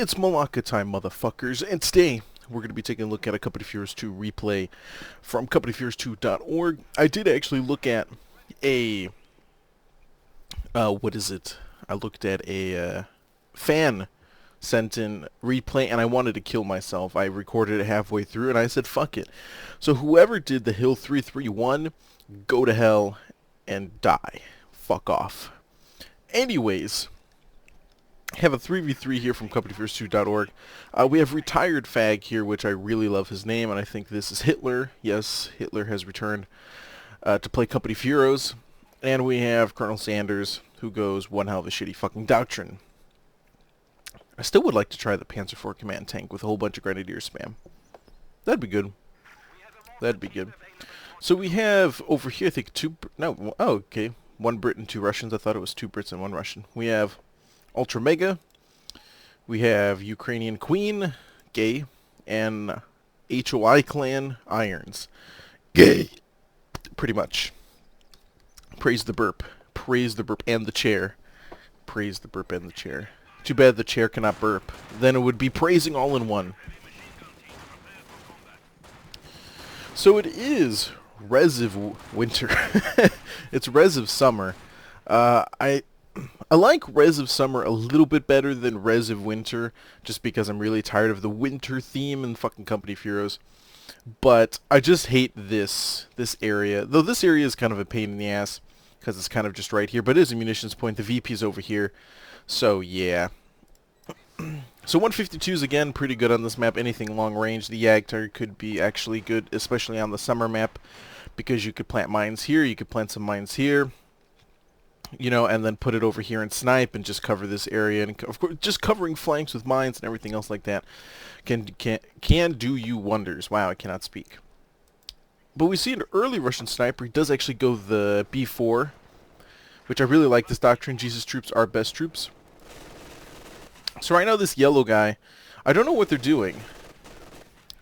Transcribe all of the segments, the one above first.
It's Malaka time, motherfuckers, and today we're going to be taking a look at a Company Heroes 2 replay from CompanyHeroes2.org. I did actually look at a, what is it? I looked at a fan sent in replay, and I wanted to kill myself. I recorded it halfway through, and I said, fuck it. So whoever did the Hill 331, go to hell and die. Fuck off. Anyways, have a 3v3 here from CompanyHeroes2.org. We have Retired Fag here, which I really love his name, and I think this is Hitler. Yes, Hitler has returned to play Company of Heroes. And we have Colonel Sanders, who goes one hell of a shitty fucking doctrine. I still would like to try the Panzer IV command tank with a whole bunch of Grenadier spam. That'd be good. That'd be good. So we have over here, I think okay. One Brit and two Russians. I thought it was two Brits and one Russian. We have Ultra Mega, we have Ukrainian Queen, gay, and HOI Clan, Irons. Gay. Pretty much. Praise the burp. Praise the burp and the chair. Praise the burp and the chair. Too bad the chair cannot burp. Then it would be praising all in one. So it is Reziv Winter. It's Reziv Summer. I like Res of Summer a little bit better than Res of Winter, just because I'm really tired of the winter theme in fucking Company of Heroes. But I just hate this area. Though this area is kind of a pain in the ass, because it's kind of just right here. But it is a munitions point. The VP's over here. So, yeah. So 152 is, again, pretty good on this map. Anything long range. The Yagtar could be actually good, especially on the summer map, because you could plant mines here. You could plant some mines here. You know, and then put it over here and snipe and just cover this area. And of course, just covering flanks with mines and everything else like that can do you wonders. Wow, I cannot speak. But we see an early Russian sniper. He does actually go the B4, which I really like this doctrine. Jesus troops are best troops. So right now this yellow guy, I don't know what they're doing.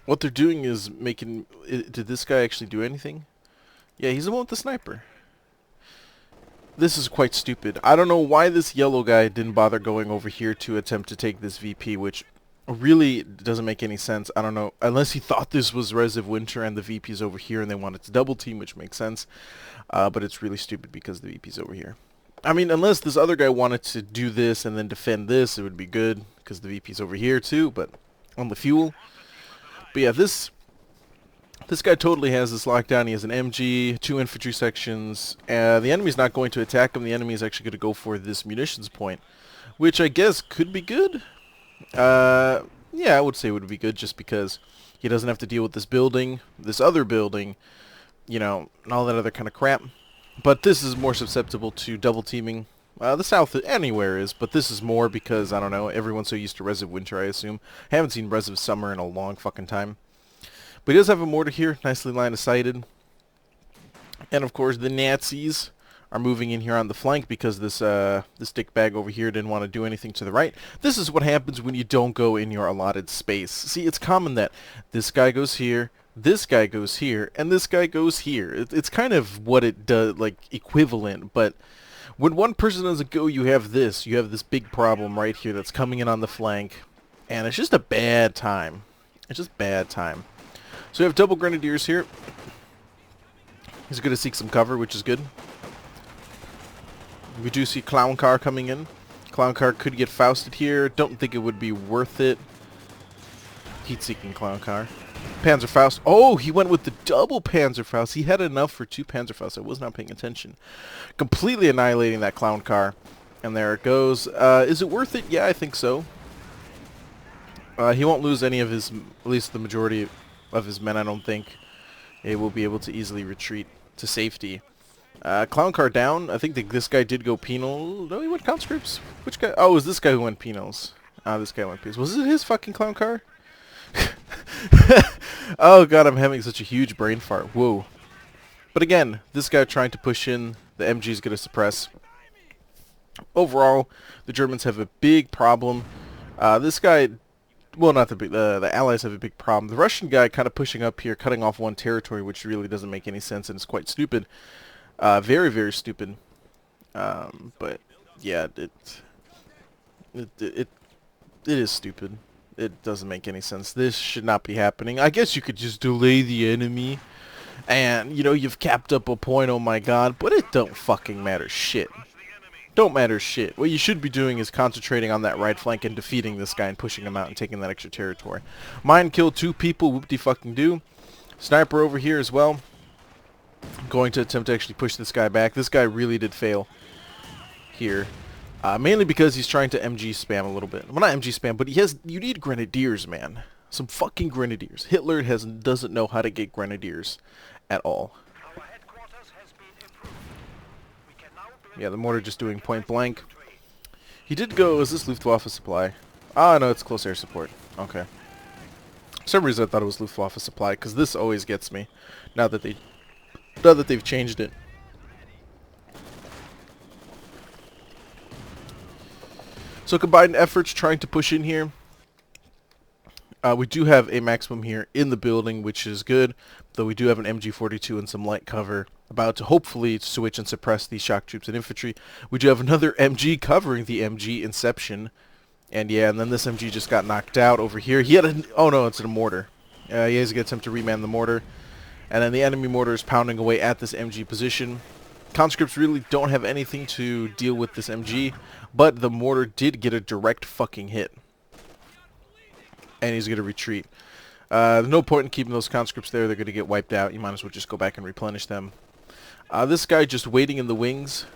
What they're doing is making... Did this guy actually do anything? Yeah, he's the one with the sniper. This is quite stupid. I don't know why this yellow guy didn't bother going over here to attempt to take this VP, which really doesn't make any sense. I don't know. Unless he thought this was Res of Winter and the VP's over here and they wanted to double team, which makes sense. But it's really stupid because the VP's over here. I mean, unless this other guy wanted to do this and then defend this, it would be good because the VP's over here too, but on the fuel. But yeah, this guy totally has this lockdown. He has an MG, 2 infantry sections. The enemy's not going to attack him. The enemy is actually going to go for this munitions point, which I guess could be good. Yeah, I would say it would be good just because he doesn't have to deal with this building, this other building, you know, and all that other kind of crap. But this is more susceptible to double teaming. The south anywhere is, but this is more because, I don't know, everyone's so used to Res of Winter, I assume. I haven't seen Res of Summer in a long fucking time. But he does have a mortar here, nicely line-of-sighted. And of course the Nazis are moving in here on the flank because this dickbag over here didn't want to do anything to the right. This is what happens when you don't go in your allotted space. See, it's common that this guy goes here, this guy goes here, and this guy goes here. It's kind of what it does, like, equivalent, but when one person doesn't go, you have this big problem right here that's coming in on the flank, and it's just a bad time. It's just bad time. So we have double grenadiers here. He's going to seek some cover, which is good. We do see Clown Car coming in. Clown Car could get Fausted here. Don't think it would be worth it. Heat-seeking Clown Car. Panzerfaust. Oh, he went with the double Panzerfaust. He had enough for 2 Panzerfausts. I was not paying attention. Completely annihilating that Clown Car. And there it goes. Is it worth it? Yeah, I think so. He won't lose any of his, at least the majority of his men, I don't think. He will be able to easily retreat to safety. Clown Car down. I think this guy did go penal. No, he went conscripts. Which guy? Oh, it was this guy who went penals. This guy went penals. Was it his fucking Clown Car? Oh god, I'm having such a huge brain fart. Whoa. But again, this guy trying to push in. The MG is going to suppress. Overall, the Germans have a big problem. This guy... Well, not the Allies have a big problem. The Russian guy kind of pushing up here, cutting off one territory, which really doesn't make any sense, and it's quite stupid. Very, very stupid. But, yeah, it It is stupid. It doesn't make any sense. This should not be happening. I guess you could just delay the enemy. And, you know, you've capped up a point, oh my god. But it don't fucking matter shit. Don't matter shit. What you should be doing is concentrating on that right flank and defeating this guy and pushing him out and taking that extra territory. Mine killed 2 people, whoop-de-fucking-do. Sniper over here as well. Going to attempt to actually push this guy back. This guy really did fail here. Mainly because he's trying to MG spam a little bit. Well, not MG spam, but you need grenadiers, man. Some fucking grenadiers. Hitler doesn't know how to get grenadiers at all. Yeah, the mortar just doing point blank. He did go, is this Luftwaffe supply? Ah, no, it's close air support. Okay. For some reason I thought it was Luftwaffe supply, because this always gets me. Now that they've changed it. So combined efforts trying to push in here. We do have a maximum here in the building, which is good. Though we do have an MG42 and some light cover. About to hopefully switch and suppress these shock troops and infantry. We do have another MG covering the MG Inception. And yeah, and then this MG just got knocked out over here. He had a... Oh no, it's a mortar. He has to attempt to reman the mortar. And then the enemy mortar is pounding away at this MG position. Conscripts really don't have anything to deal with this MG. But the mortar did get a direct fucking hit. And he's going to retreat. There's no point in keeping those conscripts there. They're going to get wiped out. You might as well just go back and replenish them. This guy just waiting in the wings.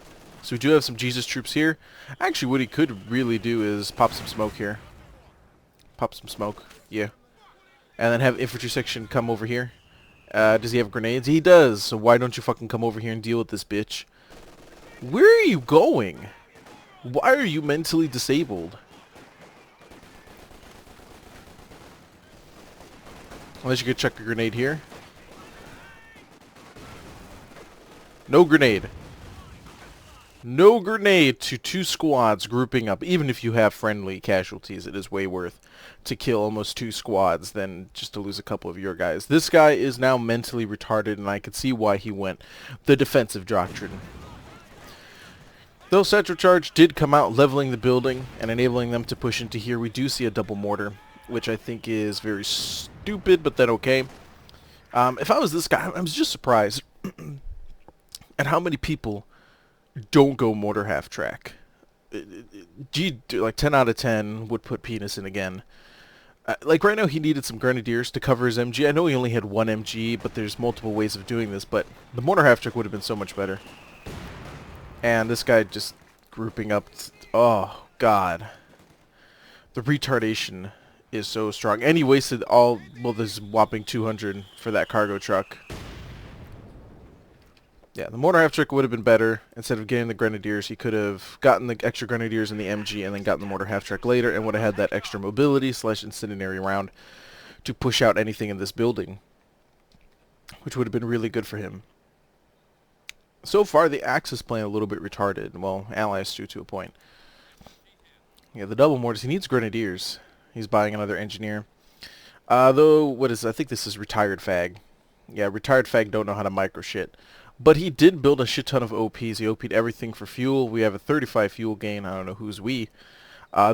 So we do have some Jesus troops here. Actually, what he could really do is pop some smoke here. Pop some smoke. Yeah. And then have infantry section come over here. Does he have grenades? He does. So why don't you fucking come over here and deal with this bitch? Where are you going? Why are you mentally disabled? Unless you could chuck a grenade here. No grenade. No grenade to 2 squads grouping up. Even if you have friendly casualties, it is way worth to kill almost 2 squads than just to lose a couple of your guys. This guy is now mentally retarded, and I could see why he went the defensive doctrine. Though Central Charge did come out leveling the building and enabling them to push into here, we do see a double mortar, which I think is very stupid, but then okay. If I was this guy, I was just surprised at how many people don't go mortar half track. Like 10 out of 10 would put penis in again. Like right now he needed some grenadiers to cover his MG. I know he only had 1 MG, but there's multiple ways of doing this, but the mortar half track would have been so much better. And this guy just grouping up. Oh, God. The retardation is so strong. And he wasted all, well, this whopping 200 for that cargo truck. Yeah, the mortar half track would have been better. Instead of getting the grenadiers, he could have gotten the extra grenadiers in the MG and then gotten the mortar half track later and would have had that extra mobility / incendiary round to push out anything in this building, which would have been really good for him. So far, the Axis playing a little bit retarded. Well, allies to a point. Yeah, the double mortars. He needs grenadiers. He's buying another engineer. Though, what is? I think this is retired fag. Yeah, retired fag don't know how to micro shit. But he did build a shit ton of OPs. He OP'd everything for fuel. We have a 35 fuel gain. I don't know who's we.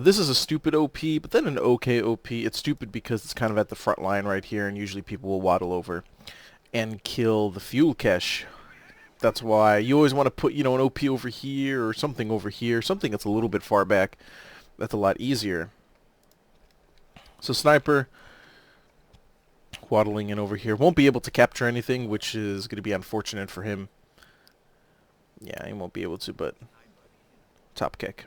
This is a stupid OP, but then an okay OP. It's stupid because it's kind of at the front line right here, and usually people will waddle over and kill the fuel cache. That's why you always want to put, you know, an OP over here or something over here. Something that's a little bit far back. That's a lot easier. So Sniper waddling in over here. Won't be able to capture anything, which is going to be unfortunate for him. Yeah, he won't be able to, but top kick.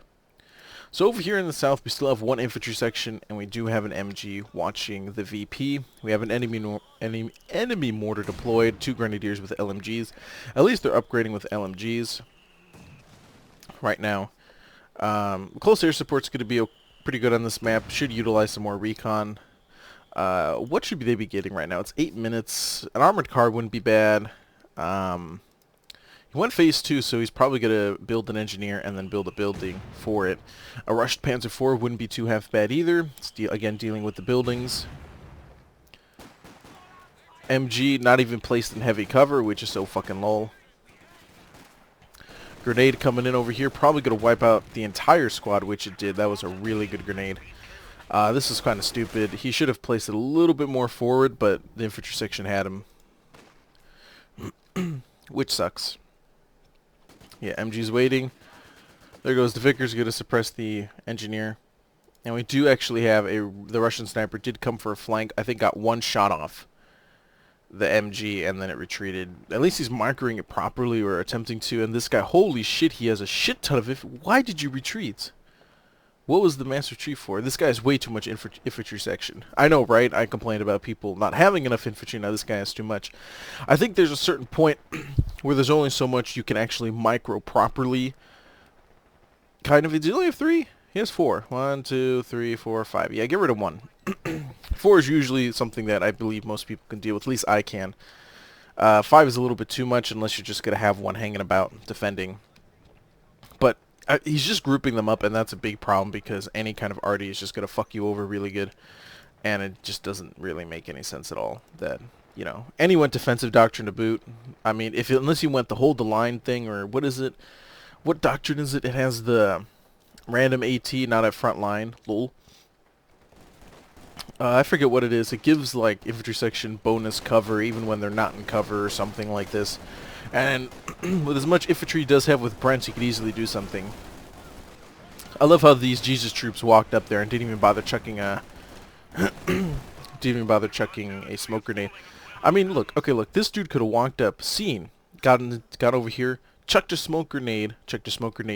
So over here in the south, we still have 1 infantry section, and we do have an MG watching the VP. We have an enemy mortar deployed, 2 grenadiers with LMGs. At least they're upgrading with LMGs right now. Close air support's going to be pretty good on this map. Should utilize some more recon. What should they be getting right now? It's 8 minutes. An armored car wouldn't be bad. He went phase 2, so he's probably going to build an engineer and then build a building for it. A rushed Panzer IV wouldn't be too half bad either. It's again dealing with the buildings. MG not even placed in heavy cover, which is so fucking lol. Grenade coming in over here, probably going to wipe out the entire squad, which it did. That was a really good grenade. This is kind of stupid. He should have placed it a little bit more forward, but the infantry section had him, which sucks. Yeah, MG's waiting. There goes the Vickers, going to suppress the engineer. And we do actually have the Russian sniper did come for a flank. I think got one shot off the MG and then it retreated. At least he's microing it properly, or attempting to. And this guy, holy shit, he has a shit ton of why did you retreat? What was the mass retreat for? This guy has way too much infantry section. I know, right? I complained about people not having enough infantry. Now this guy has too much. I think there's a certain point where there's only so much you can actually micro properly. Kind of. Does he only have 3? He has 4. 1, 2, 3, 4, 5. Yeah, get rid of 1. 4 is usually something that I believe most people can deal with. At least I can. 5 is a little bit too much unless you're just going to have one hanging about defending. But he's just grouping them up, and that's a big problem because any kind of arty is just going to fuck you over really good. And it just doesn't really make any sense at all that, you know, and he went defensive doctrine to boot. I mean, unless you went the hold the line thing, or what is it? What doctrine is it? It has the random AT, not at front line. Lol. I forget what it is. It gives, like, infantry section bonus cover even when they're not in cover or something like this. And with as much infantry he does have with Brent, he could easily do something. I love how these Jesus troops walked up there and didn't even bother chucking a smoke grenade. I mean, look, this dude could have walked up, seen, got over here, chucked a smoke grenade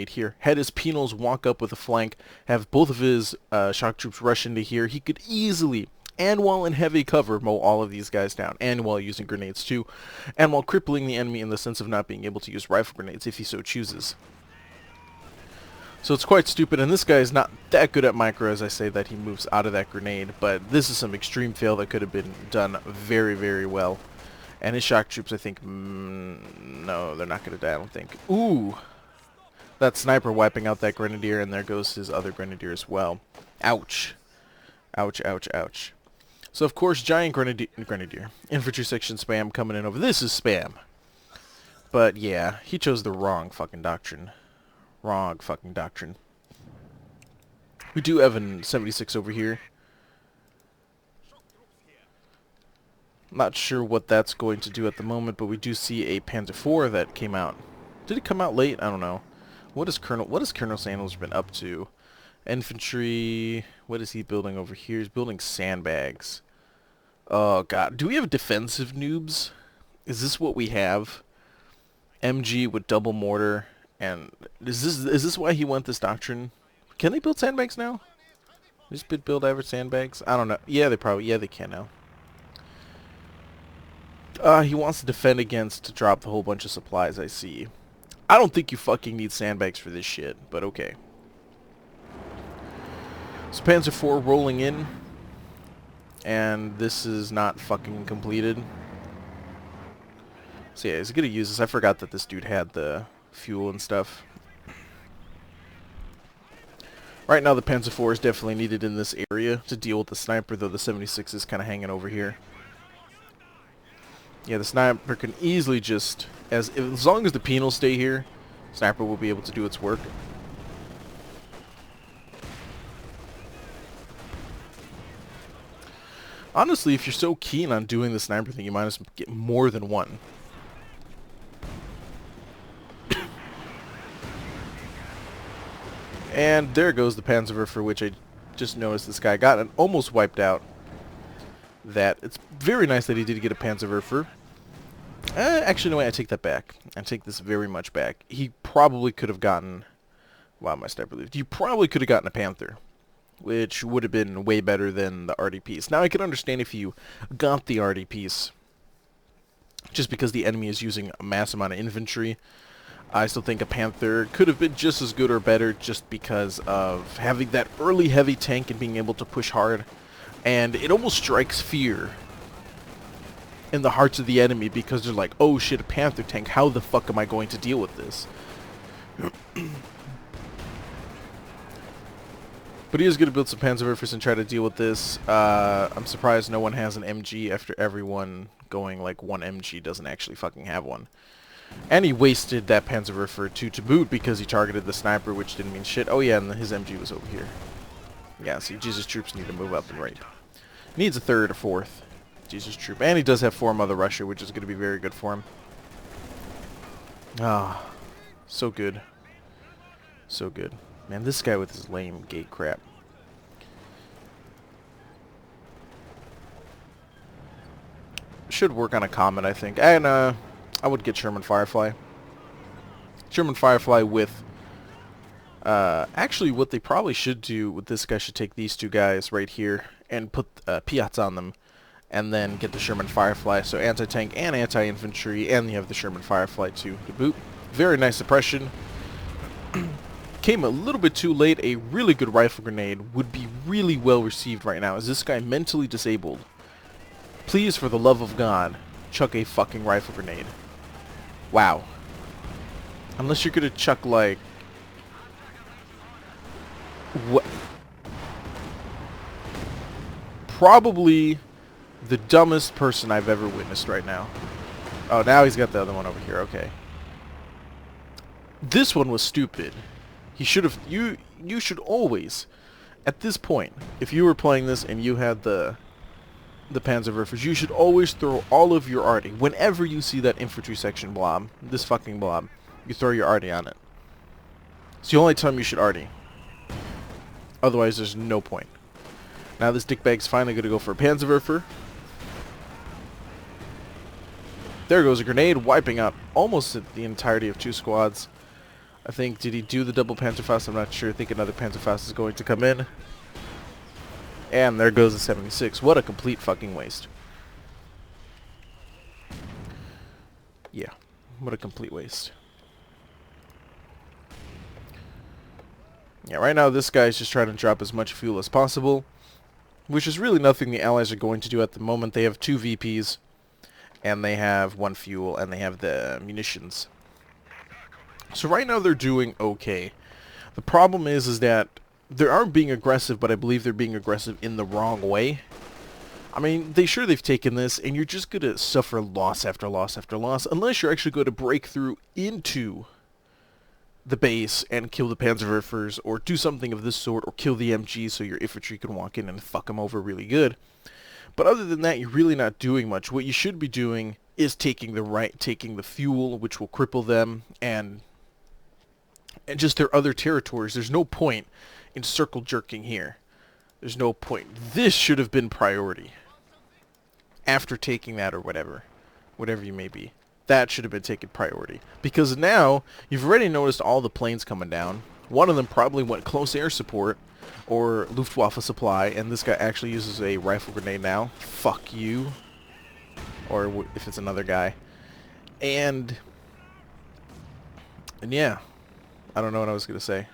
here, had his penals walk up with a flank, have both of his shock troops rush into here. He could easily, and while in heavy cover, mow all of these guys down, and while using grenades too, and while crippling the enemy in the sense of not being able to use rifle grenades if he so chooses. So it's quite stupid, and this guy is not that good at micro, as I say that he moves out of that grenade, but this is some extreme fail that could have been done very, very well. And his shock troops, I think, no, they're not going to die, I don't think. Ooh! That sniper wiping out that grenadier, and there goes his other grenadier as well. Ouch. Ouch, ouch, ouch. So, of course, giant grenadier. Infantry section spam coming in over. This is spam. But, yeah, he chose the wrong fucking doctrine. Wrong fucking doctrine. We do have an 76 over here. Not sure what that's going to do at the moment, but we do see a Panzer IV that came out. Did it come out late? I don't know. What has Colonel Sandals been up to? Infantry. What is he building over here? He's building sandbags. Oh god. Do we have defensive noobs? Is this what we have? MG with double mortar. And is this why he went this doctrine? Can they build sandbags now? Just build average sandbags? I don't know. Yeah, they can now. He wants to defend against to drop the whole bunch of supplies, I see. I don't think you fucking need sandbags for this shit, but okay. So Panzer IV rolling in. And this is not fucking completed. So yeah, he's gonna use this. I forgot that this dude had the fuel and stuff. Right now the Panzer IV is definitely needed in this area to deal with the sniper, though the 76 is kind of hanging over here. Yeah, the sniper can easily just, as long as the penals stay here, sniper will be able to do its work. Honestly, if you're so keen on doing the sniper thing, you might as well get more than one. And there goes the Panzer, for which I just noticed this guy got and almost wiped out. That it's very nice that he did get a Panzerwerfer. Actually, no way, I take that back. I take this very much back. He probably could have gotten... Wow, my sniper lived. You probably could have gotten a Panther, which would have been way better than the RD piece. Now, I can understand if you got the RD piece just because the enemy is using a mass amount of infantry. I still think a Panther could have been just as good or better just because of having that early heavy tank and being able to push hard. And it almost strikes fear in the hearts of the enemy because they're like, oh shit, a Panther tank, how the fuck am I going to deal with this? But he is going to build some Panzerwerfers and try to deal with this. I'm surprised no one has an MG after everyone going like one MG doesn't actually fucking have one. And he wasted that Panzerwerfer to boot because he targeted the sniper, which didn't mean shit. Oh yeah, and his MG was over here. Yeah, see, Jesus troops need to move up and raid. Needs a third or fourth Jesus troop. And he does have 4 Mother Russia, which is going to be very good for him. Ah, so good. So good. Man, this guy with his lame gate crap. Should work on a Comet, I think. And I would get Sherman Firefly. Sherman Firefly with... actually, what they probably should do with this guy should take these 2 guys right here and put Piats on them. And then get the Sherman Firefly. So anti-tank and anti-infantry. And you have the Sherman Firefly too to boot. Very nice suppression. Came a little bit too late. A really good rifle grenade would be really well received right now. Is this guy mentally disabled? Please, for the love of God, chuck a fucking rifle grenade. Wow. Unless you're gonna chuck, like... what? Probably the dumbest person I've ever witnessed right now. Oh, now he's got the other one over here. Okay. This one was stupid. He should have... You should always... At this point, if you were playing this and you had the Panzerwerfers, you should always throw all of your arty. Whenever you see that infantry section blob, this fucking blob, you throw your arty on it. It's the only time you should arty. Otherwise, there's no point. Now this dickbag's finally going to go for a Panzerwerfer. There goes a grenade, wiping out almost the entirety of 2 squads. I think, did he do the double Panzerfaust? I'm not sure. I think another Panzerfaust is going to come in. And there goes the 76. What a complete fucking waste. Yeah, what a complete waste. Yeah, right now this guy's just trying to drop as much fuel as possible, which is really nothing the Allies are going to do at the moment. They have 2 VPs, and they have 1 fuel, and they have the munitions. So right now they're doing okay. The problem is that they aren't being aggressive, but I believe they're being aggressive in the wrong way. I mean, they've taken this, and you're just going to suffer loss after loss after loss, unless you're actually going to break through into the base and kill the Panzerwerfers, or do something of this sort, or kill the MG so your infantry can walk in and fuck them over really good. But other than that, you're really not doing much. What you should be doing is taking the fuel, which will cripple them, and just their other territories. There's no point in circle jerking here. There's no point. This should have been priority. After taking that or whatever you may be. That should have been taken priority. Because now, you've already noticed all the planes coming down. One of them probably went close air support or Luftwaffe supply, and this guy actually uses a rifle grenade now. Fuck you. Or if it's another guy. And yeah. I don't know what I was going to say.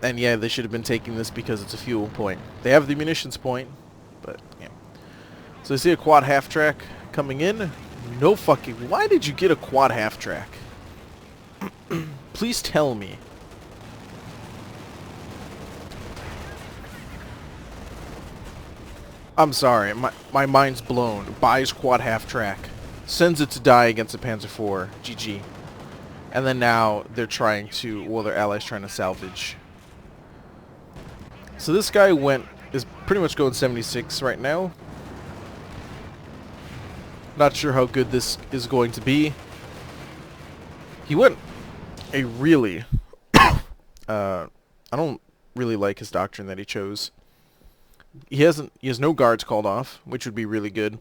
And yeah, they should have been taking this because it's a fuel point. They have the munitions point, but yeah. So I see a quad half-track coming in. No fucking... Why did you get a quad half-track? Please tell me. I'm sorry, my mind's blown. Buys quad half-track. Sends it to die against the Panzer IV. GG. And then now they're trying to... Well, their allies trying to salvage. So this guy is pretty much going 76 right now. Not sure how good this is going to be. He went a really... I don't really like his doctrine that he chose. He has no guards called off, which would be really good.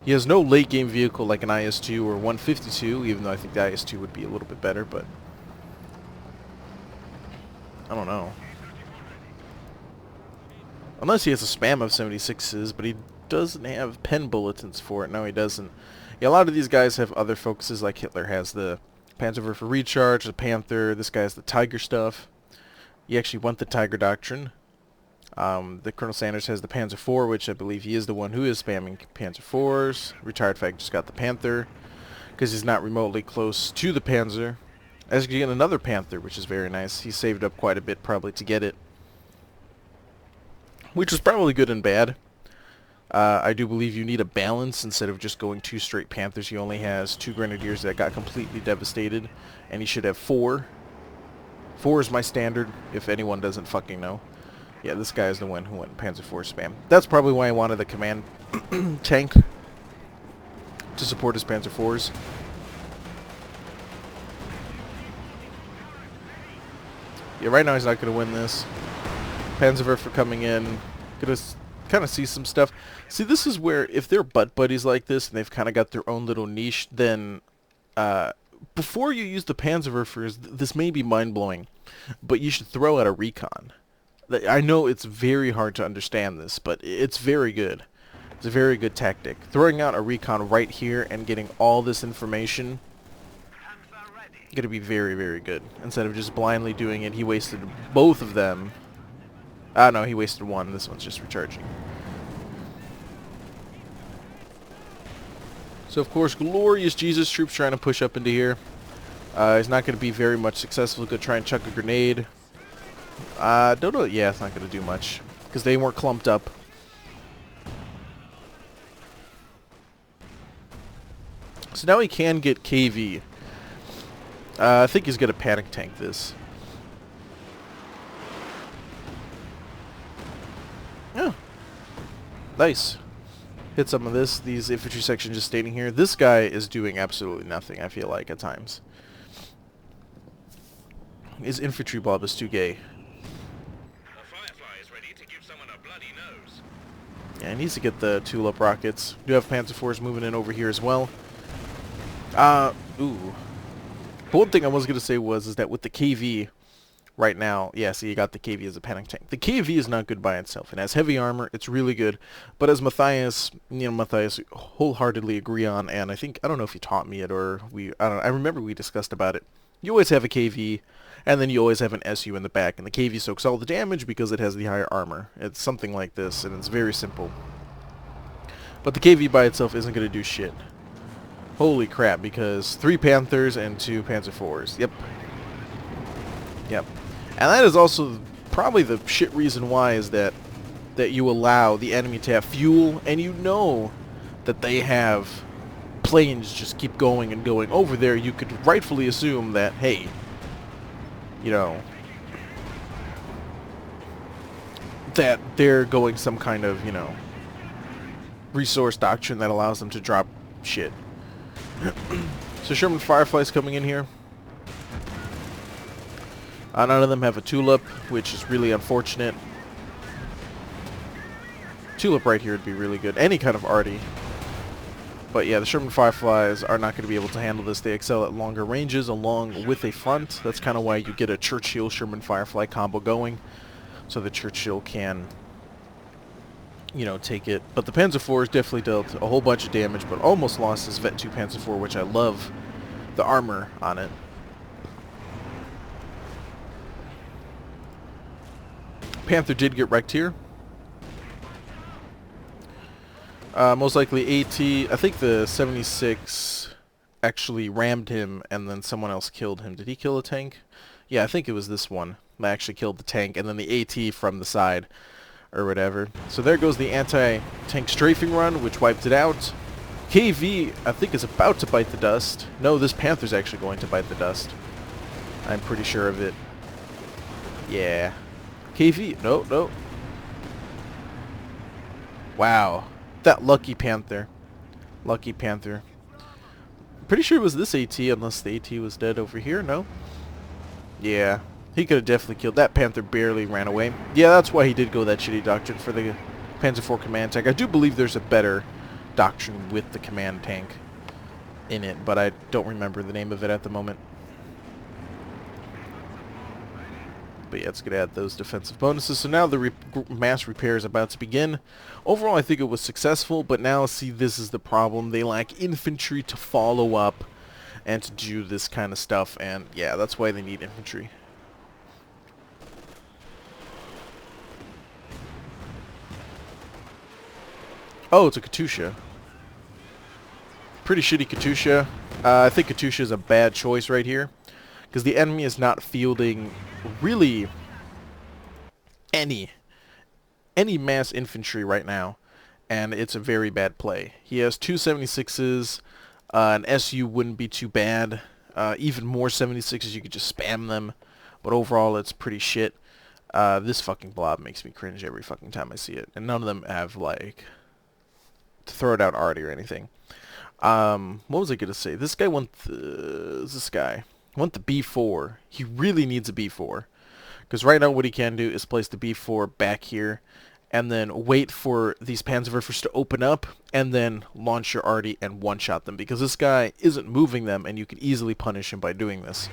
He has no late game vehicle like an IS-2 or 152, even though I think the IS-2 would be a little bit better, but I don't know. Unless he has a spam of 76s, but he doesn't have pen bulletins for it. No, he doesn't. Yeah, a lot of these guys have other focuses, like Hitler has the Panzerwerfer Recharge, the Panther, this guy has the Tiger stuff. You actually want the Tiger Doctrine. The Colonel Sanders has the Panzer IV, which I believe he is the one who is spamming Panzer IVs. Retired Fag just got the Panther, because he's not remotely close to the Panzer. As you get another Panther, which is very nice. He saved up quite a bit probably to get it, which was probably good and bad. I do believe you need a balance instead of just going 2 straight Panthers. He only has 2 Grenadiers that got completely devastated, and he should have 4. 4 is my standard, if anyone doesn't fucking know. Yeah, this guy is the one who went Panzer IV spam. That's probably why I wanted the command tank to support his Panzer IVs. Yeah, right now he's not going to win this. Panzerwerfer coming in. Going to kind of see some stuff. See, this is where, if they're butt buddies like this, and they've kind of got their own little niche, then before you use the Panzerwerfers, this may be mind-blowing, but you should throw out a recon. I know it's very hard to understand this, but it's very good. It's a very good tactic. Throwing out a recon right here and getting all this information going to be very, very good. Instead of just blindly doing it, he wasted both of them. Ah, no, he wasted one. This one's just recharging. So, of course, glorious Jesus troops trying to push up into here. He's not going to be very much successful. Going to try and chuck a grenade. Don't know. Yeah, it's not going to do much because they weren't clumped up. So now he can get KV. I think he's going to panic tank this. Yeah. Nice. Hit some of this. These infantry sections just standing here. This guy is doing absolutely nothing, I feel like, at times. His infantry blob is too gay. Yeah, he needs to get the tulip rockets. We do have Panzer IVs moving in over here as well. Ooh. But one thing I was going to say is that with the KV right now, yeah, see, you got the KV as a panic tank. The KV is not good by itself. It has heavy armor. It's really good. But as Matthias wholeheartedly agree on, and I don't know if you taught me it or I remember we discussed about it. You always have a KV, and then you always have an SU in the back, and the KV soaks all the damage because it has the higher armor. It's something like this, and it's very simple. But the KV by itself isn't going to do shit. Holy crap, because 3 Panthers and 2 Panzer IVs. Yep. Yep. And that is also probably the shit reason why is that you allow the enemy to have fuel, and you know that they have planes just keep going and going over there. You could rightfully assume that, hey, you know, that they're going some kind of, you know, resource doctrine that allows them to drop shit. So Sherman Firefly's coming in here. None of them have a tulip, which is really unfortunate. Tulip right here would be really good. Any kind of arty. But yeah, the Sherman Fireflies are not going to be able to handle this. They excel at longer ranges along with a front. That's kind of why you get a Churchill Sherman Firefly combo going. So the Churchill can, you know, take it. But the Panzer IV definitely dealt a whole bunch of damage, but almost lost his Vet 2 Panzer IV, which I love the armor on it. Panther did get wrecked here. Most likely AT. I think the 76 actually rammed him and then someone else killed him. Did he kill a tank? Yeah, I think it was this one that actually killed the tank, and then the AT from the side or whatever. So there goes the anti-tank strafing run, which wiped it out. KV, I think, is about to bite the dust. No, this Panther's actually going to bite the dust. I'm pretty sure of it. Yeah. KV, no. Wow. That lucky Panther. Lucky Panther. Pretty sure it was this AT, unless the AT was dead over here, no? Yeah. He could have definitely killed. That Panther barely ran away. Yeah, that's why he did go that shitty doctrine for the Panzer IV command tank. I do believe there's a better doctrine with the command tank in it, but I don't remember the name of it at the moment. But yeah, it's going to add those defensive bonuses. So now the mass repair is about to begin. Overall, I think it was successful, but now, see, this is the problem. They lack infantry to follow up and to do this kind of stuff, and yeah, that's why they need infantry. Oh, it's a Katusha. Pretty shitty Katusha. I think Katusha is a bad choice right here, because the enemy is not fielding really any mass infantry right now, and it's a very bad play. He has 2 76s, an SU wouldn't be too bad, even more 76s, you could just spam them, but overall it's pretty shit. This fucking blob makes me cringe every fucking time I see it, and none of them have, like, to throw it out already or anything. What was I gonna say? This guy want the B4. He really needs a B4, because right now what he can do is place the B4 back here, and then wait for these Panzerwerfers to open up, and then launch your arty and one-shot them, because this guy isn't moving them, and you can easily punish him by doing this.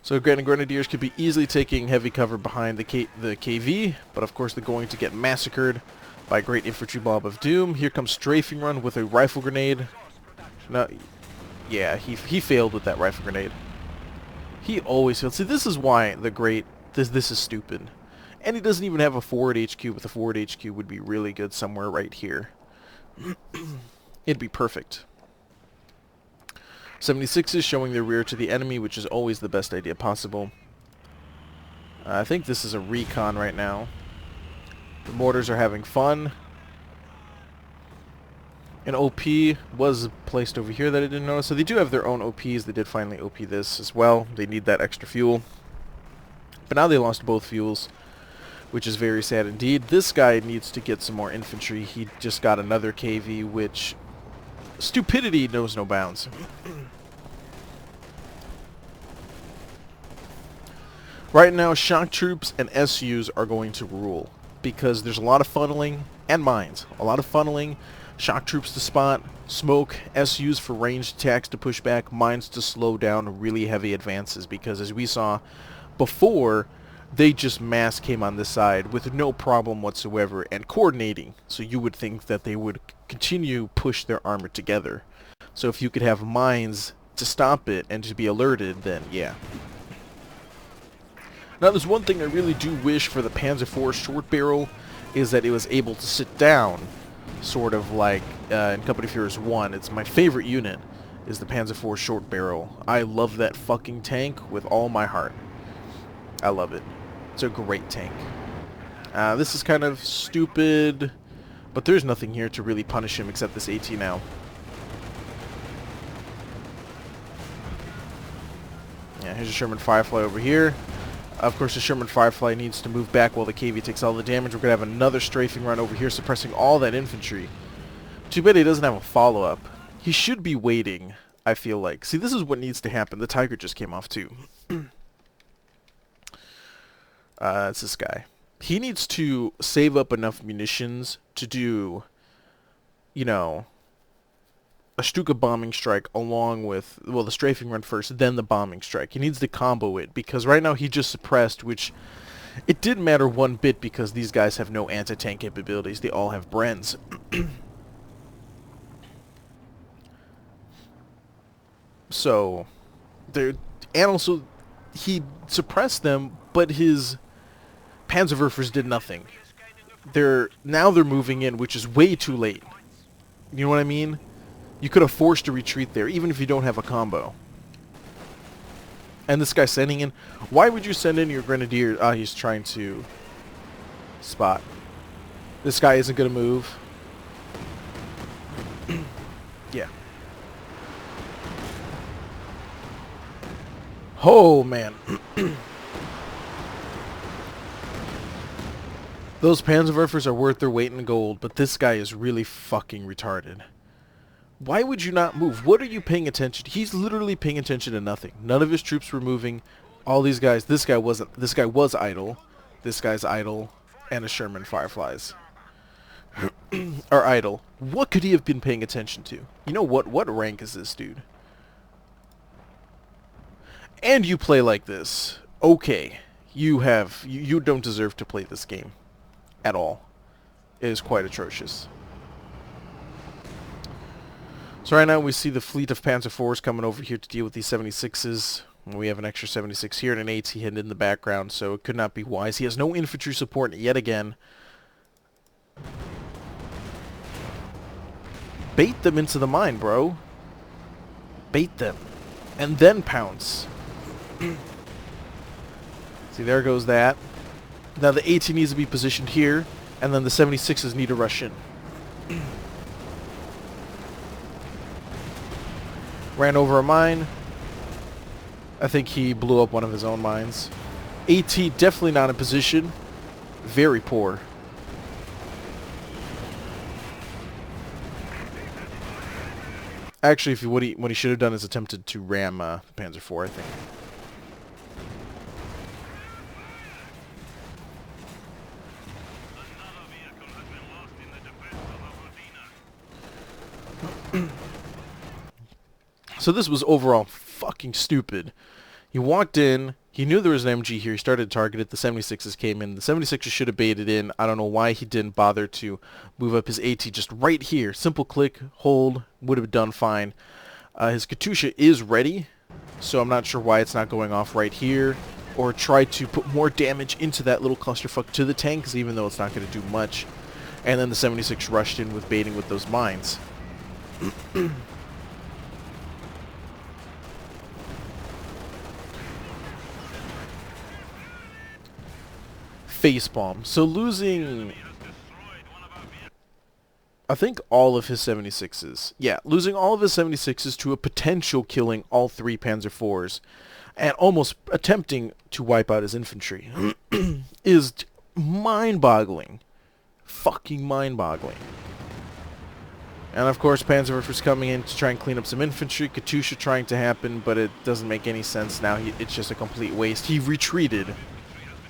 So Grenadiers could be easily taking heavy cover behind the KV, but of course they're going to get massacred by Great Infantry Blob of Doom. Here comes Strafing Run with a rifle grenade. No, yeah, he failed with that rifle grenade. He always fails. See, this is why the Great... This is stupid. And he doesn't even have a forward HQ, but the forward HQ would be really good somewhere right here. It'd be perfect. 76 is showing their rear to the enemy, which is always the best idea possible. I think this is a recon right now. The mortars are having fun. An OP was placed over here that I didn't notice. So they do have their own OPs. They did finally OP this as well. They need that extra fuel. But now they lost both fuels, which is very sad indeed. This guy needs to get some more infantry. He just got another KV, which... stupidity knows no bounds. Right now, shock troops and SUs are going to rule, because there's a lot of funneling and mines. A lot of funneling, shock troops to spot, smoke, SUs for ranged attacks to push back, mines to slow down really heavy advances, because as we saw before, they just mass came on this side with no problem whatsoever and coordinating. So you would think that they would continue push their armor together. So if you could have mines to stop it and to be alerted, then yeah. Now there's one thing I really do wish for the Panzer IV short barrel, is that it was able to sit down, sort of like in Company Führer's 1. It's my favorite unit, is the Panzer IV short barrel. I love that fucking tank with all my heart. I love it. It's a great tank. This is kind of stupid, but there's nothing here to really punish him except this AT now. Yeah, here's a Sherman Firefly over here. Of course, the Sherman Firefly needs to move back while the KV takes all the damage. We're going to have another strafing run over here, suppressing all that infantry. Too bad he doesn't have a follow-up. He should be waiting, I feel like. See, this is what needs to happen. The Tiger just came off, too. It's this guy. He needs to save up enough munitions to do, you know, a Stuka bombing strike along with, well, the strafing run first, then the bombing strike. He needs to combo it, because right now he just suppressed, which it didn't matter one bit because these guys have no anti-tank capabilities. They all have Brens. So, and also, he suppressed them, but his Panzerwerfers did nothing. Now they're moving in, which is way too late. You know what I mean? You could have forced a retreat there, even if you don't have a combo. And this guy's sending in... Why would you send in your Grenadier? Ah, he's trying to spot. This guy isn't going to move. Yeah. Oh, man. Those Panzerwerfers are worth their weight in gold, but this guy is really fucking retarded. Why would you not move? What are you paying attention to? He's literally paying attention to nothing. None of his troops were moving. All these guys, this guy wasn't. This guy was idle. This guy's idle, and a Sherman Fireflies are idle. What could he have been paying attention to? You know what? What rank is this dude? And you play like this. Okay, you don't deserve to play this game at all. It is quite atrocious. So right now we see the fleet of Panzer IVs coming over here to deal with these 76s. We have an extra 76 here and an AT hidden in the background, so it could not be wise. He has no infantry support yet again. Bait them into the mine, bro. Bait them. And then pounce. See, there goes that. Now the AT needs to be positioned here, and then the 76s need to rush in. Ran over a mine. I think he blew up one of his own mines. AT definitely not in position. Very poor. Actually, what he should have done is attempted to ram Panzer IV, I think. So this was overall fucking stupid. He walked in, he knew there was an MG here, he started to target it, the 76s came in. The 76s should have baited in. I don't know why he didn't bother to move up his AT just right here. Simple click, hold, would have done fine. His Katusha is ready, so I'm not sure why it's not going off right here. Or try to put more damage into that little clusterfuck to the tanks, even though it's not going to do much. And then the 76 rushed in with baiting with those mines. Facepalm. So losing, I think, all of his 76s. Yeah, losing all of his 76s to a potential killing all 3 Panzer IVs and almost attempting to wipe out his infantry is mind-boggling. Fucking mind-boggling. And of course Panzerwerfer's coming in to try and clean up some infantry. Katusha trying to happen, but it doesn't make any sense now. It's just a complete waste. He retreated.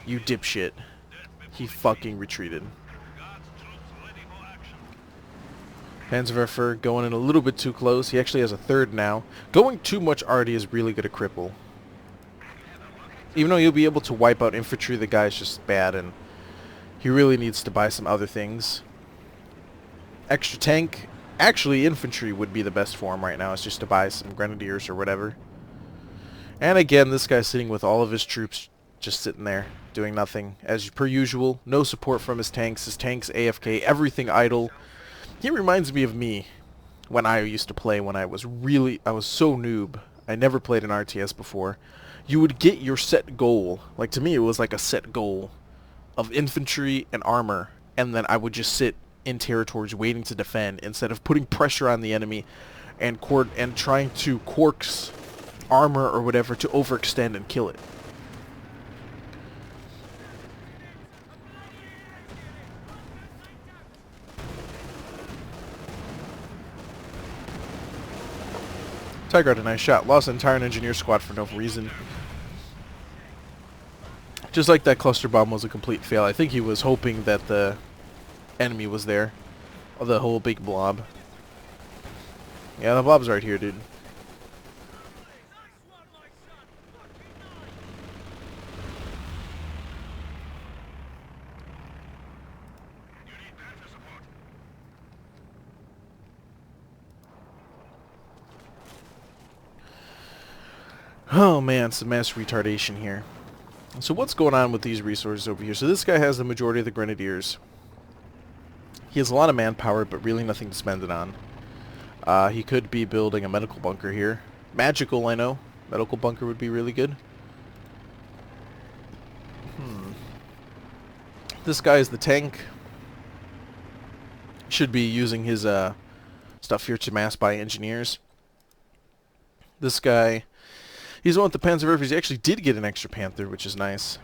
You dipshit. He fucking retreated. Panzerwerfer going in a little bit too close. He actually has a third now. Going too much already is really going to cripple. Even though you'll be able to wipe out infantry, the guy's just bad, and he really needs to buy some other things. Extra tank. Actually, infantry would be the best for him right now. It's just to buy some grenadiers or whatever. And again, this guy's sitting with all of his troops just sitting there, doing nothing. As per usual, no support from his tanks. His tanks AFK, everything idle. He reminds me of me when I used to play when I was so noob. I never played an RTS before. You would get your set goal. Like, to me, it was like a set goal of infantry and armor. And then I would just sit in territories waiting to defend instead of putting pressure on the enemy and trying to coax armor or whatever to overextend and kill it. Tiger had a nice shot. Lost an entire engineer squad for no reason. Just like that cluster bomb was a complete fail. I think he was hoping that the enemy was there. Oh, the whole big blob. Yeah, the blob's right here, dude. Oh man, some mass retardation here. So what's going on with these resources over here? So this guy has the majority of the grenadiers. He has a lot of manpower, but really nothing to spend it on. He could be building a medical bunker here. Magical, I know. Medical bunker would be really good. This guy is the tank. Should be using his stuff here to mass buy engineers. This guy, he's the one with the Panzerwerfers. He actually did get an extra Panther, which is nice.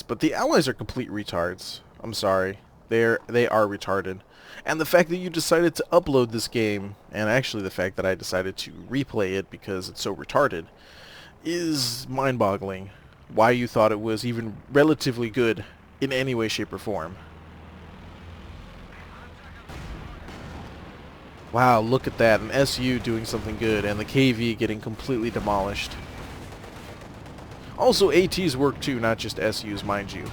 But the Allies are complete retards. I'm sorry. They are retarded. And the fact that you decided to upload this game, and actually the fact that I decided to replay it because it's so retarded, is mind-boggling. Why you thought it was even relatively good in any way, shape, or form. Wow, look at that. An SU doing something good, and the KV getting completely demolished. Also, ATs work too, not just SUs, mind you.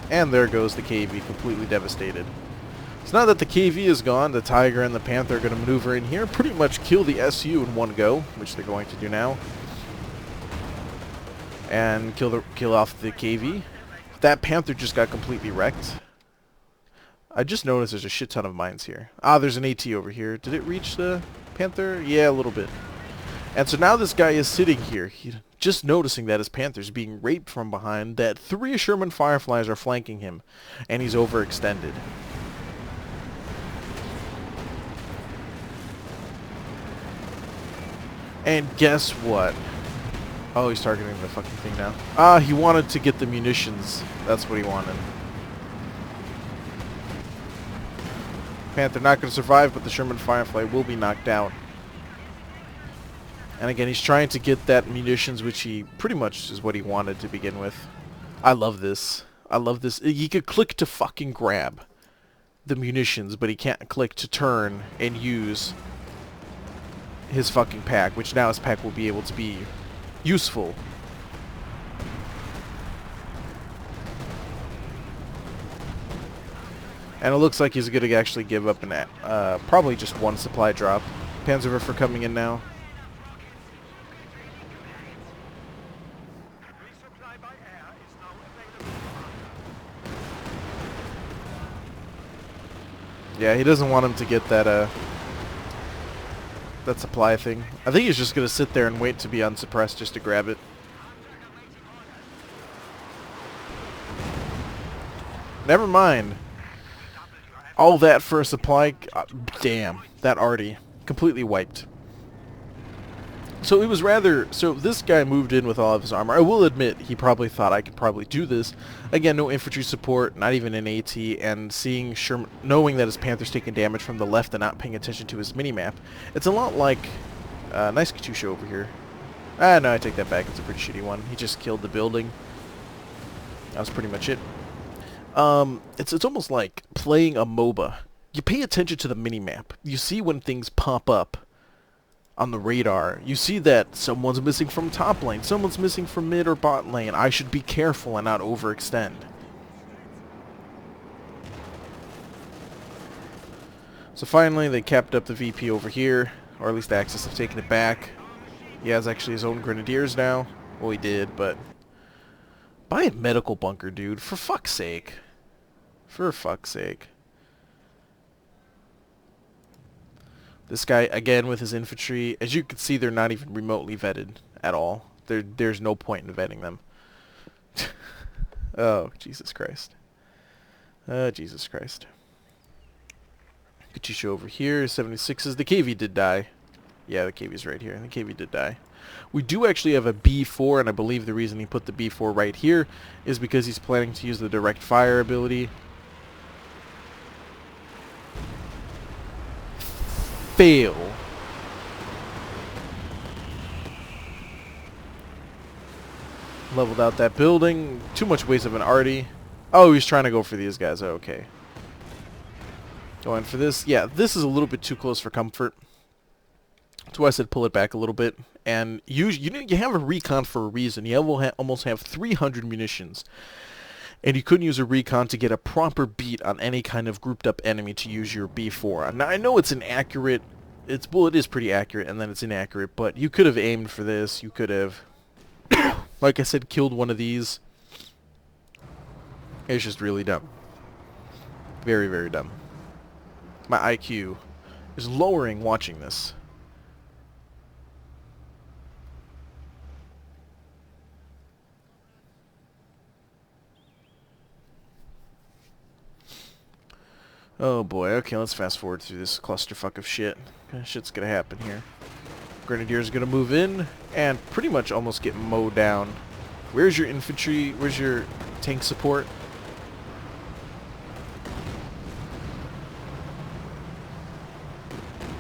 And there goes the KV, completely devastated. It's not that the KV is gone, the Tiger and the Panther are going to maneuver in here, pretty much kill the SU in one go, which they're going to do now. And kill off the KV. That Panther just got completely wrecked. I just noticed there's a shit ton of mines here. Ah, there's an AT over here. Did it reach the Panther? Yeah, a little bit. And so now this guy is sitting here, just noticing that his Panther's being raped from behind, that 3 Sherman Fireflies are flanking him, and he's overextended. And guess what? Oh, he's targeting the fucking thing now. Ah, he wanted to get the munitions. That's what he wanted. Panther not going to survive, but the Sherman Firefly will be knocked out. And again, he's trying to get that munitions, which he pretty much is what he wanted to begin with. I love this. I love this. He could click to fucking grab the munitions, but he can't click to turn and use his fucking pack, which now his pack will be able to be useful. And it looks like he's going to actually give up an probably just one supply drop. Panzerwerfer coming in now. Yeah, he doesn't want him to get that that supply thing. I think he's just going to sit there and wait to be unsuppressed just to grab it. Never mind. All that for a supply. Damn, that already completely wiped. So it was rather... So this guy moved in with all of his armor. I will admit, he probably thought I could probably do this. Again, no infantry support, not even an AT, and seeing Sherman, knowing that his Panther's taking damage from the left and not paying attention to his minimap. It's a lot like... nice Katusha over here. Ah, no, I take that back. It's a pretty shitty one. He just killed the building. That was pretty much it. It's almost like playing a MOBA. You pay attention to the minimap. You see when things pop up on the radar. You see that someone's missing from top lane, someone's missing from mid or bot lane. I should be careful and not overextend. So finally they capped up the VP over here, or at least Axis have taken it back. He has actually his own grenadiers now. Well, he did, but... Buy a medical bunker, dude. For fuck's sake. For fuck's sake. This guy, again, with his infantry. As you can see, they're not even remotely vetted at all. There's no point in vetting them. Oh, Jesus Christ. Jesus Christ. Katusha over here. 76s. The KV did die. Yeah, the KV's right here. The KV did die. We do actually have a B4, and I believe the reason he put the B4 right here is because he's planning to use the direct fire ability. Fail. Leveled out that building. Too much waste of an arty. Oh, he's trying to go for these guys. Oh, okay. Going for this. Yeah, this is a little bit too close for comfort. That's why I said pull it back a little bit. And you have a recon for a reason. You almost have 300 munitions. And you couldn't use a recon to get a proper beat on any kind of grouped up enemy to use your B4 on. Now, I know it's inaccurate. Well, it is pretty accurate, and then it's inaccurate. But you could have aimed for this. You could have, like I said, killed one of these. It's just really dumb. Very, very dumb. My IQ is lowering watching this. Oh boy, okay, let's fast forward through this clusterfuck of shit. Shit's gonna happen here. Grenadier's gonna move in and pretty much almost get mowed down. Where's your infantry? Where's your tank support?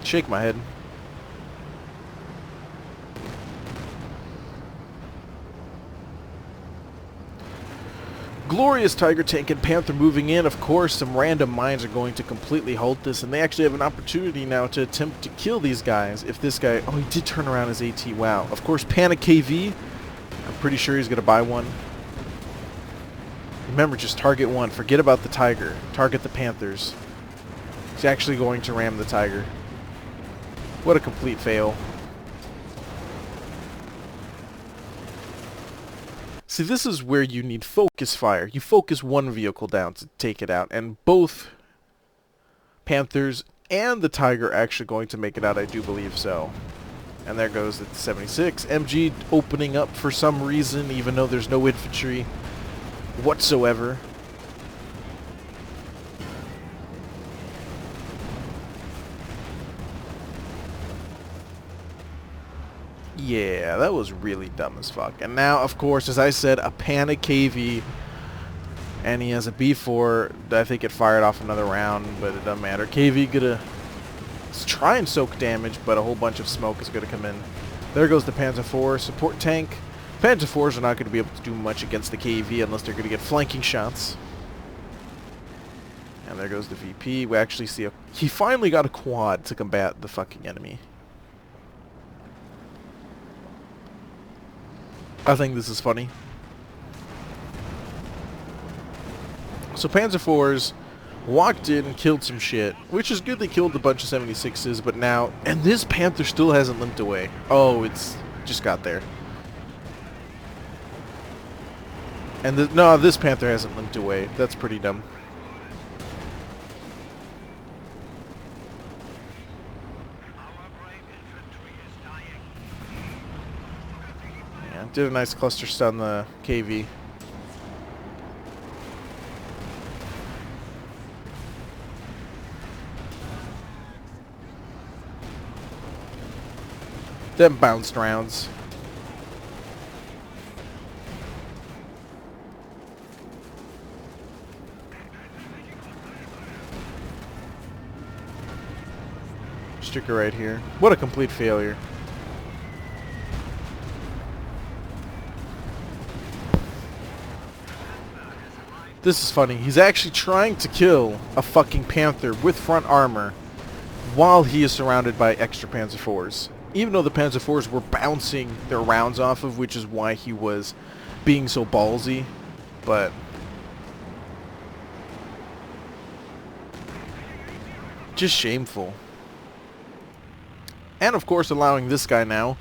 Shake my head. Glorious Tiger Tank and Panther moving in. Of course, some random mines are going to completely halt this, and they actually have an opportunity now to attempt to kill these guys. If this guy... Oh, he did turn around his AT. Wow. Of course, Panic KV. I'm pretty sure he's going to buy one. Remember, just target one. Forget about the Tiger. Target the Panthers. He's actually going to ram the Tiger. What a complete fail. See, this is where you need focus fire. You focus one vehicle down to take it out, and both Panthers and the Tiger are actually going to make it out, I do believe so. And there goes the 76. MG opening up for some reason, even though there's no infantry whatsoever. Yeah, that was really dumb as fuck. And now, of course, as I said, a panic KV, and he has a B4. I think it fired off another round, but it doesn't matter. KV gonna try and soak damage, but a whole bunch of smoke is gonna come in. There goes the Panzer IV support tank. Panzer IVs are not going to be able to do much against the KV unless they're going to get flanking shots. And there goes the VP. We actually see a... He finally got a quad to combat the fucking enemy. I think this is funny. So Panzer IVs walked in and killed some shit, which is good. They killed a bunch of 76s, but now... And this Panther still hasn't limped away. Oh, it's just got there. And no, this Panther hasn't limped away. That's pretty dumb. Yeah, did a nice cluster stun the KV. Them bounced rounds. Sticker right here. What a complete failure. This is funny. He's actually trying to kill a fucking Panther with front armor while he is surrounded by extra Panzer IVs. Even though the Panzer IVs were bouncing their rounds off of, which is why he was being so ballsy. But just shameful. And of course allowing this guy now,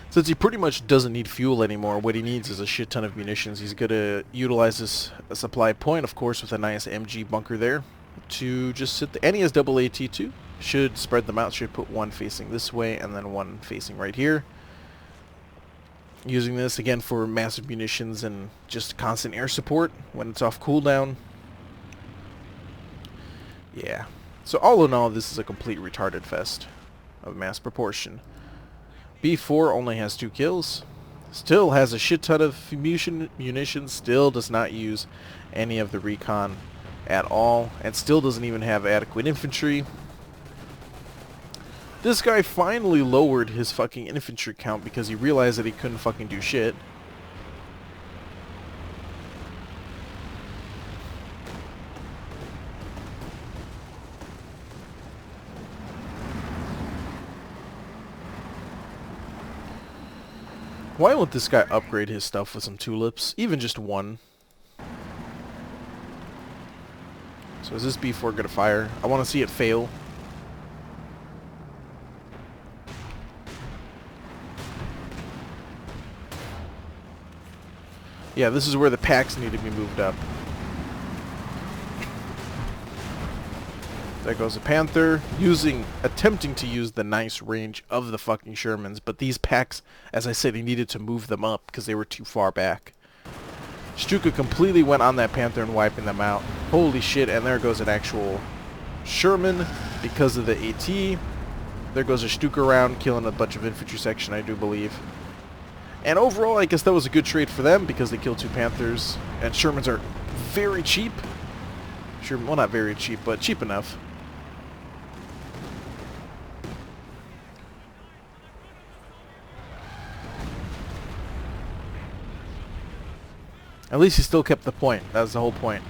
since he pretty much doesn't need fuel anymore, what he needs is a shit ton of munitions. He's going to utilize this supply point, of course, with a nice MG bunker there to just sit there. And he has double AT2. Should spread them out. Should put one facing this way and then one facing right here. Using this again for massive munitions and just constant air support when it's off cooldown. Yeah. So all in all, this is a complete retarded fest of mass proportion. B4 only has 2 kills. Still has a shit ton of munitions. Still does not use any of the recon at all. And still doesn't even have adequate infantry. This guy finally lowered his fucking infantry count because he realized that he couldn't fucking do shit. Why won't this guy upgrade his stuff with some tulips? Even just one. So is this B4 gonna fire? I want to see it fail. Yeah, this is where the packs need to be moved up. There goes a Panther, attempting to use the nice range of the fucking Shermans, but these packs, as I said, he needed to move them up because they were too far back. Stuka completely went on that Panther and wiping them out. Holy shit, and there goes an actual Sherman because of the AT. There goes a Stuka round, killing a bunch of infantry section, I do believe. And overall, I guess that was a good trade for them because they killed 2 Panthers. And Shermans are very cheap. Well, not very cheap, but cheap enough. At least he still kept the point. That was the whole point.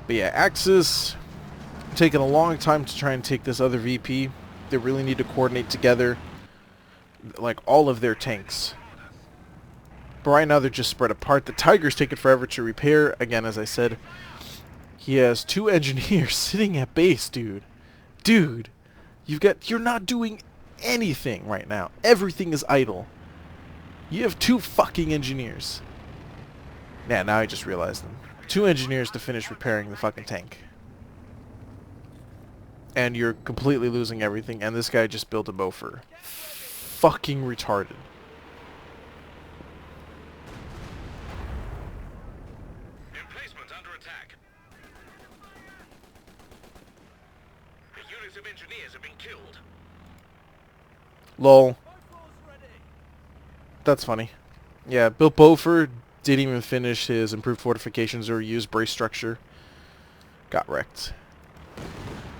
But yeah, Axis taking a long time to try and take this other VP. They really need to coordinate together, like all of their tanks. But right now they're just spread apart. The Tiger's taking forever to repair. Again, as I said, he has 2 engineers sitting at base, dude. Dude, you're not doing anything right now. Everything is idle. You have 2 fucking engineers. Yeah, now I just realized them. 2 engineers to finish repairing the fucking tank. And you're completely losing everything, and this guy just built a Boffer. Fucking retarded. Emplacement under attack. The units Reserve engineers have been killed. Lol. That's funny. Yeah, Bill Beaufort didn't even finish his improved fortifications or use brace structure. Got wrecked.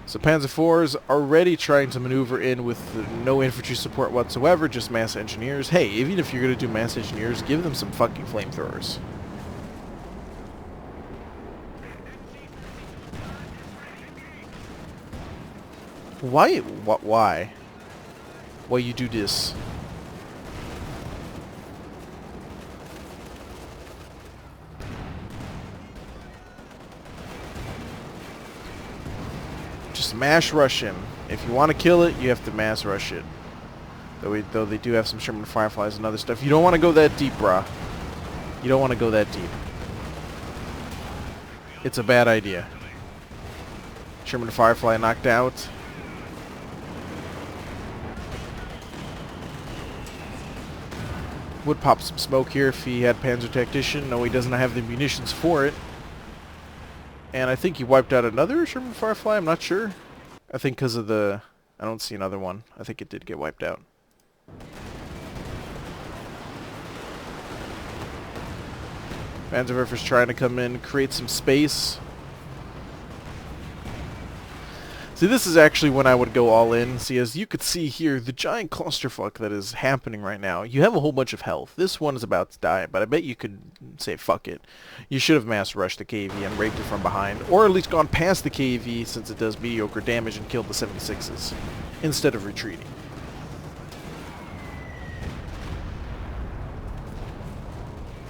So Panzer IVs already trying to maneuver in with no infantry support whatsoever, just mass engineers. Hey, even if you're going to do mass engineers, give them some fucking flamethrowers. Why? Why? Why you do this? Just mass rush him. If you want to kill it, you have to mass rush it. Though they do have some Sherman Fireflies and other stuff. You don't want to go that deep, brah. You don't want to go that deep. It's a bad idea. Sherman Firefly knocked out. Would pop some smoke here if he had Panzer Tactician. No, he doesn't have the munitions for it. And I think he wiped out another Sherman Firefly. I'm not sure. I think because of the... I don't see another one. I think it did get wiped out. Panzerwerfer's trying to come in, create some space. See, this is actually when I would go all in. See, as you could see here, the giant clusterfuck that is happening right now. You have a whole bunch of health. This one is about to die, but I bet you could say, fuck it. You should have mass rushed the KV and raped it from behind, or at least gone past the KV since it does mediocre damage and killed the 76s, instead of retreating.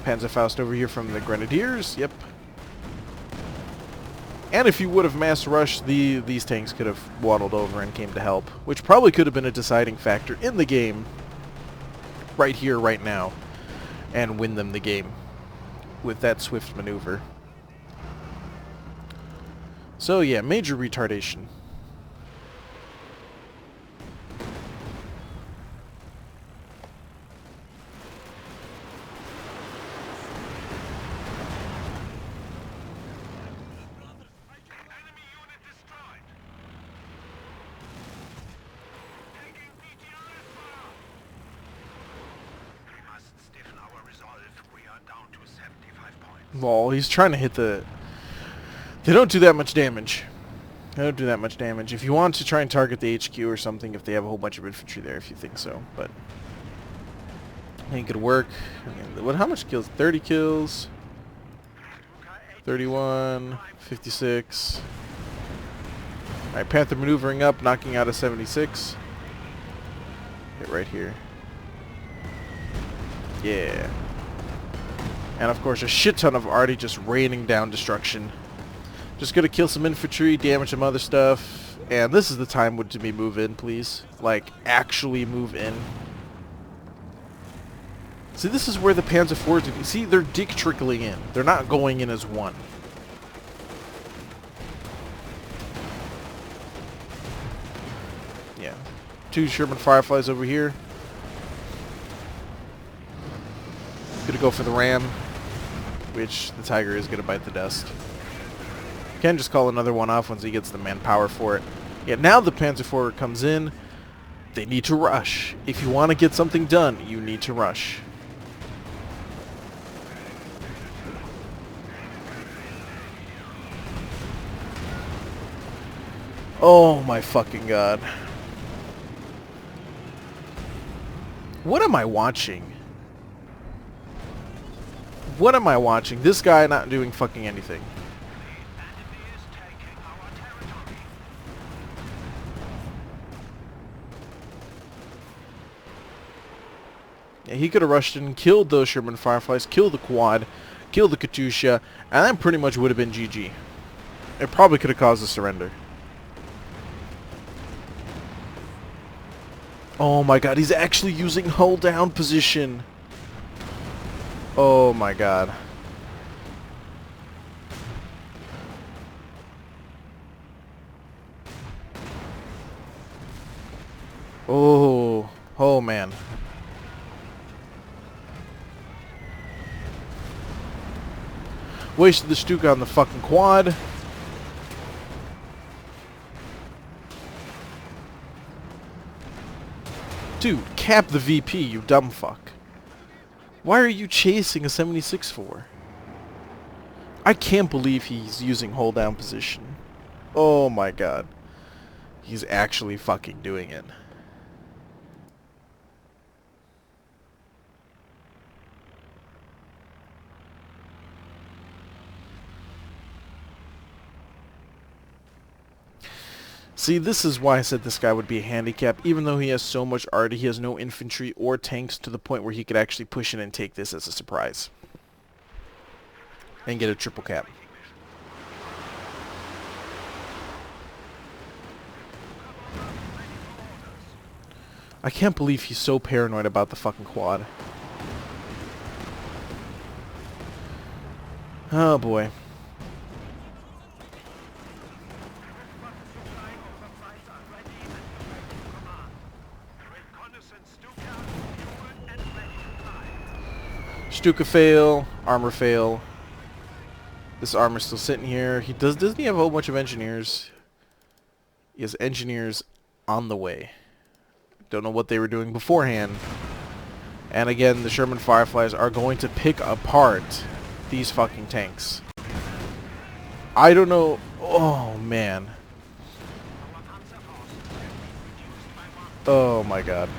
Panzerfaust over here from the Grenadiers. Yep. And if you would have mass rushed, these tanks could have waddled over and came to help, which probably could have been a deciding factor in the game, right here, right now, and win them the game with that swift maneuver. So yeah, major retardation. Lol, he's trying to hit the... They don't do that much damage. They don't do that much damage. If you want to try and target the HQ or something, if they have a whole bunch of infantry there, if you think so, but... Ain't gonna work. I mean, how much kills? 30 kills. 31. 56. Alright, Panther maneuvering up, knocking out a 76. Hit right here. Yeah. And of course a shit ton of arty just raining down destruction. Just gonna kill some infantry, damage some other stuff. And this is the time to me move in, please. Like, actually move in. See, this is where the Panzer IVs... See, they're dick trickling in. They're not going in as one. Yeah. 2 Sherman Fireflies over here. Gonna go for the ram, which the Tiger is gonna bite the dust. Can just call another one off once he gets the manpower for it. Yeah, now the Panzer IV comes in. They need to rush. If you want to get something done, you need to rush. Oh my fucking god. What am I watching? What am I watching? This guy not doing fucking anything. Yeah, he could have rushed in and killed those Sherman Fireflies, killed the quad, killed the Katusha, and that pretty much would have been GG. It probably could have caused a surrender. Oh my god, he's actually using hull down position. Oh my god. Oh, oh man. Wasted the Stuka on the fucking quad. Dude, cap the VP, you dumb fuck. Why are you chasing a 76 for? I can't believe he's using hold down position. Oh my god. He's actually fucking doing it. See, this is why I said this guy would be a handicap. Even though he has so much arty, he has no infantry or tanks to the point where he could actually push in and take this as a surprise. And get a triple cap. I can't believe he's so paranoid about the fucking quad. Oh boy. Stuka fail, armor fail. This armor's still sitting here. Doesn't he have a whole bunch of engineers? He has engineers on the way. Don't know what they were doing beforehand. And again, the Sherman Fireflies are going to pick apart these fucking tanks. I don't know. Oh, man. Oh, my God.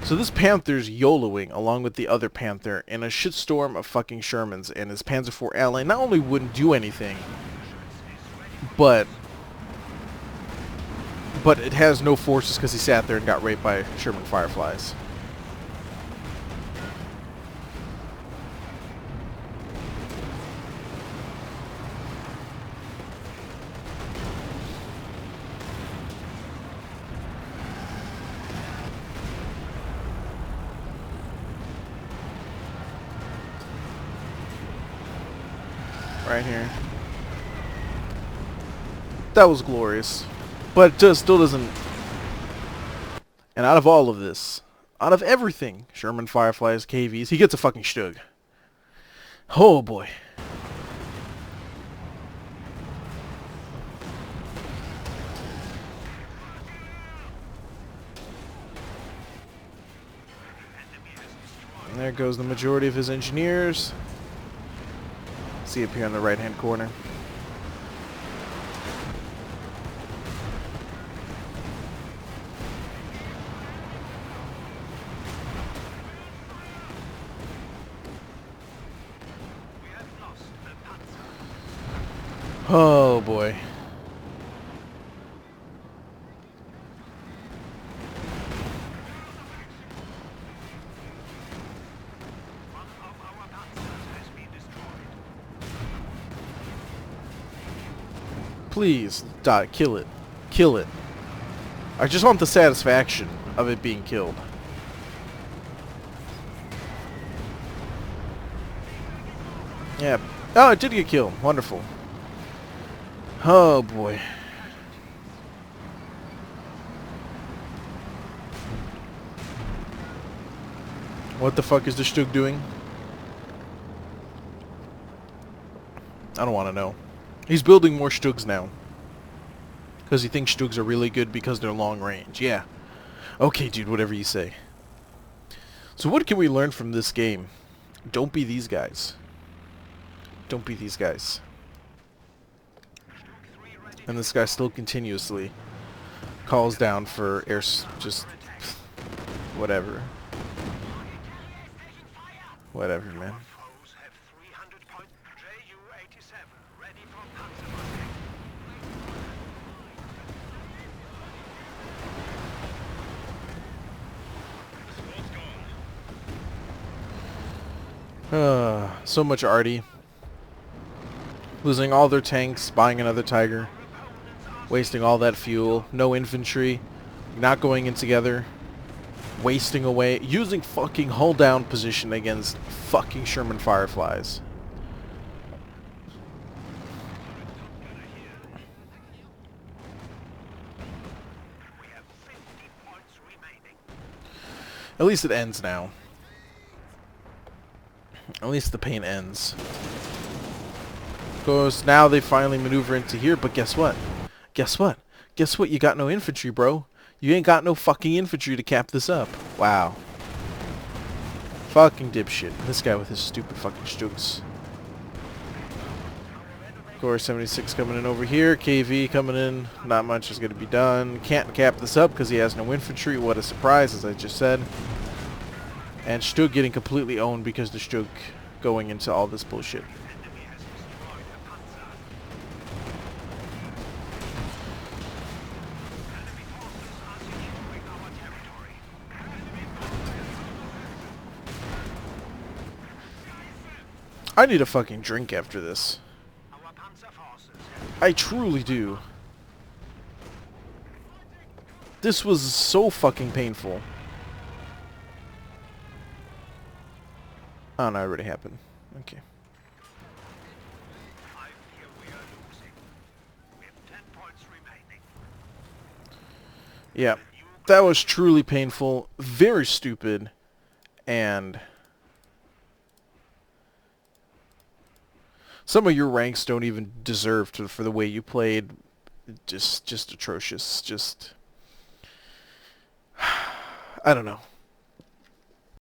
So this Panther's YOLOing along with the other Panther in a shitstorm of fucking Shermans, and his Panzer IV ally not only wouldn't do anything, but it has no forces because he sat there and got raped by Sherman Fireflies. Right here. That was glorious. But it just still doesn't... And out of all of this, out of everything, Sherman Fireflies, KVs, he gets a fucking Stug. Oh boy. And there goes the majority of his engineers. See up here in the right hand corner. Oh boy. Please, die, kill it. Kill it. I just want the satisfaction of it being killed. Yeah. Oh, it did get killed. Wonderful. Oh, boy. What the fuck is the Stug doing? I don't want to know. He's building more Stugs now. Because he thinks Stugs are really good because they're long range. Yeah. Okay, dude, whatever you say. So what can we learn from this game? Don't be these guys. Don't be these guys. And this guy still continuously calls down for air... just... whatever. Whatever, man. So much arty. Losing all their tanks, buying another Tiger. Wasting all that fuel. No infantry. Not going in together. Wasting away. Using fucking hull down position against fucking Sherman Fireflies. At least it ends now. At least the pain ends. Of course, now they finally maneuver into here, but guess what? Guess what? Guess what? You got no infantry, bro. You ain't got no fucking infantry to cap this up. Wow. Fucking dipshit. This guy with his stupid fucking stooks. Core 76 coming in over here. KV coming in. Not much is going to be done. Can't cap this up because he has no infantry. What a surprise, as I just said. And Stug getting completely owned because the Stug going into all this bullshit. I need a fucking drink after this. I truly do. This was so fucking painful. Oh no, it already happened. Okay. Yeah. That was truly painful, very stupid, and some of your ranks don't even deserve to for the way you played. Just atrocious. Just I don't know.